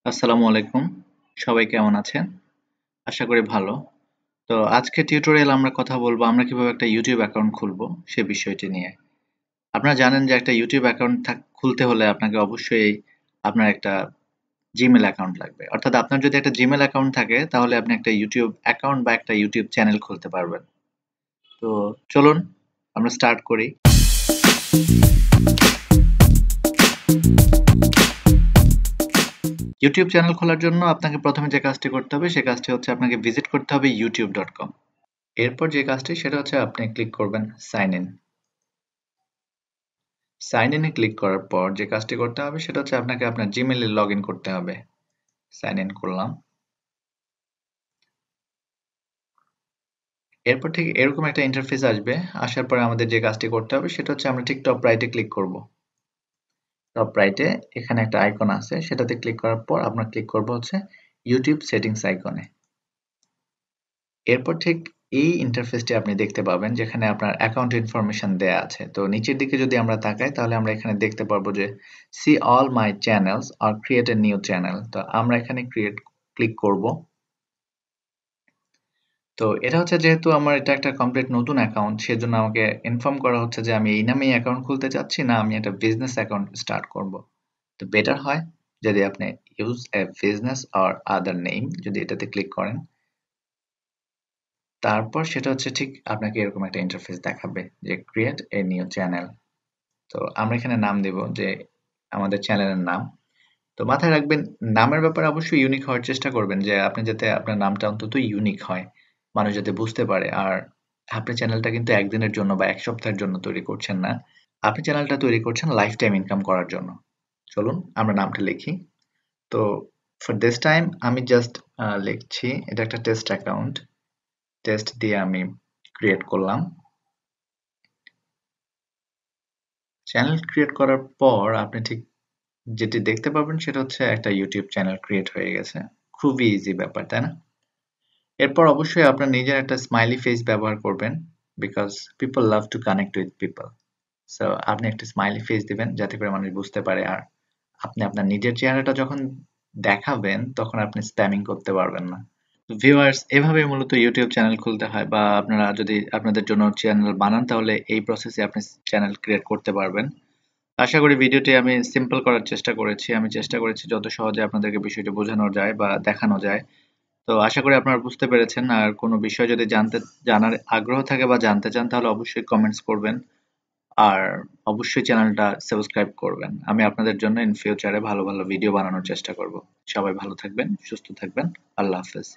আসসালামু আলাইকুম। সবাই কেমন আছেন? আশা করি ভালো। তো আজকে টিউটোরিয়াল আমরা কথা বলবো আমরা কিভাবে একটা YouTube অ্যাকাউন্ট খুলবো সে বিষয়টি নিয়ে। আপনারা জানেন যে একটা YouTube অ্যাকাউন্ট খুলতে হলে আপনাকে অবশ্যই আপনার একটা Gmail অ্যাকাউন্ট লাগবে। অর্থাৎ আপনার যদি একটা Gmail অ্যাকাউন্ট থাকে তাহলে আপনি একটা YouTube অ্যাকাউন্ট বা একটা YouTube চ্যানেল খুলতে পারবেন। তো চলুন আমরা স্টার্ট করি। YouTube চ্যানেল খোলার জন্য আপনাকে প্রথমে যে কাজটি করতে হবে সে কাজটি হচ্ছে আপনাকে ভিজিট করতে হবে youtube.com। এরপর যে কাজটি সেটা হচ্ছে আপনি ক্লিক করবেন সাইন ইন। সাইন ইন এ ক্লিক করার পর যে কাজটি করতে হবে সেটা হচ্ছে আপনাকে আপনার জিমেইলে লগ ইন করতে হবে। সাইন ইন করলাম। এরপর ঠিক এরকম একটা ইন্টারফেস আসবে। আসার পরে আমাদের যে কাজটি করতে হবে সেটা হচ্ছে আমরা ঠিক টপ রাইটে ক্লিক করব। টপ রাইটে এখানে একটা আইকন আছে সেটাতে ক্লিক করার পর আমরা ক্লিক করব হচ্ছে ইউটিউব সেটিংস আইকনে। এরপর ঠিক এই ইন্টারফেসটি আপনি দেখতে পাবেন যেখানে আপনার অ্যাকাউন্ট ইনফরমেশন দেয়া আছে। তো নিচের দিকে যদি আমরা তাকাই তাহলে আমরা এখানে দেখতে পারবো যে see all my channels or create a new channel। তো আমরা এখানে ক্লিক করব। তো এটা হচ্ছে যেহেতু আমার এটা একটা কমপ্লিট নতুন অ্যাকাউন্ট সেজন্য আমাকে ইনফর্ম করা হচ্ছে যে আমি এই নামেই অ্যাকাউন্ট খুলতে চাচ্ছি না আমি একটা বিজনেস অ্যাকাউন্ট স্টার্ট করব। তো বেটার হয় যদি আপনি use a business or other name যদি এটাতে ক্লিক করেন। তারপর সেটা হচ্ছে ঠিক আপনাকে এরকম একটা ইন্টারফেস দেখাবে যে ক্রিয়েট এ নিউ চ্যানেল। তো আমরা এখানে নাম দেব যে আমাদের চ্যানেলের নাম। তো মাথায় রাখবেন নামের ব্যাপারে অবশ্যই ইউনিক হওয়ার চেষ্টা করবেন যে আপনি যাতে আপনার নামটা অন্তত ইউনিক হয়। মানুষ যাতে বুঝতে পারে। আর আপনি চ্যানেলটা কিন্তু একদিনের জন্য বা এক সপ্তাহের জন্য তৈরি করছেন না। আপনি চ্যানেলটা তৈরি করছেন লাইফ টাইম ইনকাম করার জন্য। চলুন আমরা নামটা লিখি। তো ফর দিস টাইম আমি জাস্ট লিখছি এটা একটা টেস্ট অ্যাকাউন্ট। টেস্ট দিয়ে আমি ক্রিয়েট করলাম। চ্যানেল ক্রিয়েট করার পর আপনি ঠিক যেটি দেখতে পাবেন সেটা হচ্ছে একটা ইউটিউব চ্যানেল ক্রিয়েট হয়ে গেছে। খুবই ইজি ব্যাপার, তাই না? এরপর অবশ্যই আপনার নিজের একটা স্মাইলি ফেস ব্যবহার করবেন because people love to connect with people. So আপনি একটা স্মাইলি ফেস দিবেন যাতে করে মানুষ বুঝতে পারে আর আপনি আপনার নিজের চেহারাটা যখন দেখাবেন তখন আপনি স্প্যামিং করতে পারবেন না। ভিউয়ার্স এভাবে মূলত ইউটিউব চ্যানেল খুলতে হয় বা আপনারা যদি আপনাদের জন্য চ্যানেল বানান তাহলে এই প্রসেসে আপনি চ্যানেল ক্রিয়েট করতে পারবেন। আশা করি ভিডিওটি আমি সিম্পল করার চেষ্টা করেছি। আমি চেষ্টা করেছি যত সহজে আপনাদেরকে বিষয়টি বোঝানো যায় বা দেখানো যায়। তো আশা করি আপনারা বুঝতে পেরেছেন। আর কোনো বিষয় যদি জানার আগ্রহ থাকে বা জানতে চান তাহলে অবশ্যই কমেন্টস করবেন। আর অবশ্যই চ্যানেলটা সাবস্ক্রাইব করবেন। আমি আপনাদের জন্য ইন ফিউচারে ভালো, ভালো ভিডিও বানানোর চেষ্টা করব। সবাই ভালো থাকবেন, সুস্থ থাকবেন। আল্লাহ হাফেজ।